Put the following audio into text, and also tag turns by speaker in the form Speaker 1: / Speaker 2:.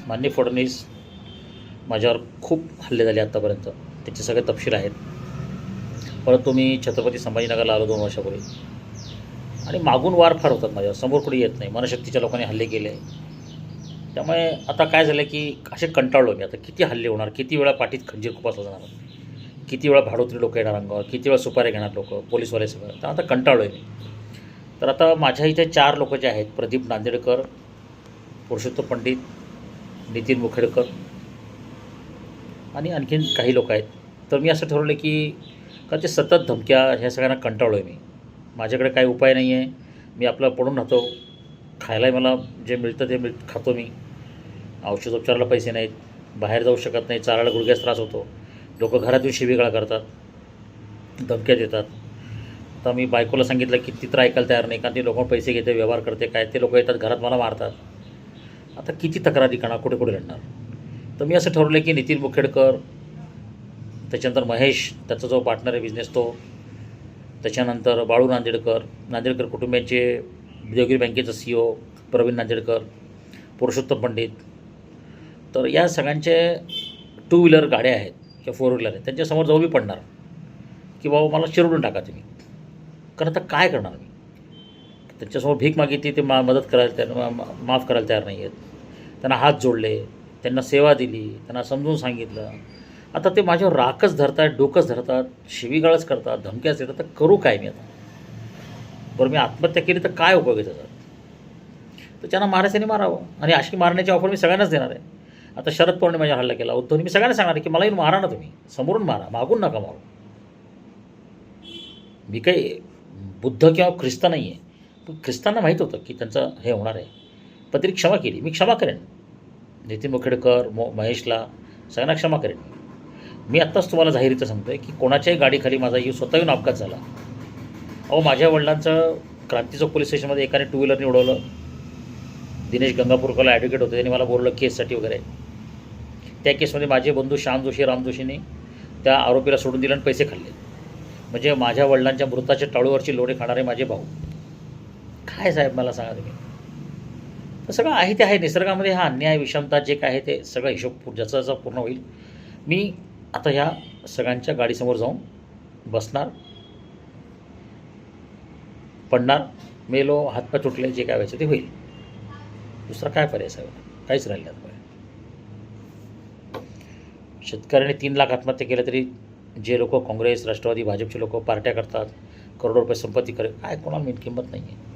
Speaker 1: माननीय फडणवीस माझ्यावर खूप हल्ले झाले आत्तापर्यंत, त्याचे सगळे तपशील आहेत. परंतु मी छत्रपती संभाजीनगरला आलो 2 वर्षापूर्वी आणि मागून वार फार होतात माझ्यावर, समोर कुणी येत नाही. मनशक्तीच्या लोकांनी हल्ले केले. त्यामुळे आता काय झालं की असे कंटाळलो मी. आता किती हल्ले होणार, किती वेळा पाठीत खंजीर खुपसला जाणार, किती वेळा भाडोत्री लोक येणार अंगावर, किती वेळा सुपारी घेणार लोक, पोलीसवाले सगळं. तर आता कंटाळलो आहे मी. तर आता माझ्या इथे 4 लोक जे आहेत, प्रदीप नांदेडकर, पुरुषोत्तम पंडित, नितीन मुखेडकर आणि आणखीन काही लोक आहेत. तर मी असं ठरवलं की का ते सतत धमक्या ह्या सगळ्यांना कंटाळलो आहे मी. माझ्याकडे काही उपाय नाही आहे. मी आपलं पडून राहतो. खायलाही मला जे मिळतं ते खातो मी. औषधोपचाराला पैसे नाहीत, बाहेर जाऊ शकत नाही, चालायला गुडघ्यास त्रास होतो. लोक घरात येऊन शिवीगाळ करतात, धमक्या देतात. आता मी बायकोला सांगितलं की ती तर ऐकायला तयार नाही, कारण ती लोक पैसे घेते, व्यवहार करते, काय ते लोक येतात घरात मला मारतात. आता किती तक्रारी करणार, कुठे कुठे लढणार. तर मी असं ठरवलं की नितीन मुखेडकर, त्याच्यानंतर महेश, त्याचा जो पार्टनर आहे बिझनेस तो, त्याच्यानंतर बाळू नांदेडकर, नांदेडकर कुटुंबियांचे देवगिरी बँकेचा CEO प्रवीण नांदेडकर, पुरुषोत्तम पंडित. तर या सगळ्यांचे 2 व्हीलर गाड्या आहेत किंवा 4 व्हीलर आहेत, त्यांच्यासमोर जाऊन मी पडणार की बाबा मला चिरडून टाका तुम्ही. कारण आता काय करणार मी. त्यांच्यासमोर भीक मागितली, ते मदत करायला तयार, माफ करायला तयार नाही आहेत. त्यांना हात जोडले, त्यांना सेवा दिली, त्यांना समजून सांगितलं. आता ते माझ्यावर राखच धरतात, डोकंच धरतात, शिवीगाळच करतात, धमक्याच देतात. तर करू काय मी आता. बरं मी आत्महत्या केली तर काय उपयोग आहे त्याचा. तर त्यांना मारायचं मारावं, आणि अशी मारण्याची ऑफर मी सगळ्यांनाच देणार आहे. आता शरद पवारने माझ्या हल्ला केला, उद्धवने, मी सगळ्यांना सांगणार आहे की मला येऊन मारा ना तुम्ही, समोरून मारा, मागून नका मारू. मी काही बुद्ध किंवा ख्रिस्त नाही आहे. पण ख्रिस्तांना माहीत होतं की त्यांचं हे होणार आहे, पण तरी क्षमा केली. मी क्षमा करेन नितीन मुखेडकर, महेशला, सगळ्यांना क्षमा करेन. मी आत्ताच तुम्हाला जाहीरीचं सांगतो आहे की कोणाच्याही गाडीखाली माझा स्वतः येऊन अपघात झाला. अहो, माझ्या वडिलांचं क्रांती चौक पोलीस स्टेशनमध्ये एकाने 2 व्हीलरने उडवलं. दिनेश गंगापूरकरला ॲडव्होकेट होते, त्यांनी मला बोललं केससाठी वगैरे. त्या केसमध्ये माझे बंधू श्याम जोशी, राम जोशीने त्या आरोपीला सोडून दिलं आणि पैसे खाल्ले. म्हणजे माझ्या वडिलांच्या मृताच्या टाळूवरची लोणे खाणारे माझे भाऊ. काय साहेब मला सांगा तुम्ही. तर सगळं आहे ते आहे. निसर्गामध्ये हा अन्याय, विषमता जे काय आहे ते सगळं हिशोब ज्याचा ज्याचा पूर्ण होईल. मी आता ह्या सगळ्यांच्या गाडीसमोर जाऊन बसणार, पडणार, मेलो, हातपाय तुटले, जे काय व्हायचं ते होईल. दुसरा काय पर्याय साहेब, काहीच राहिलं नाही. शेतकऱ्याने 3 लाख आत्महत्या केल्या तरी जे लोक काँग्रेस, राष्ट्रवादी, भाजपचे लोक पार्ट्या करतात, करोडो रुपये संपत्ती काय कोणाला किंमत नाही आहे.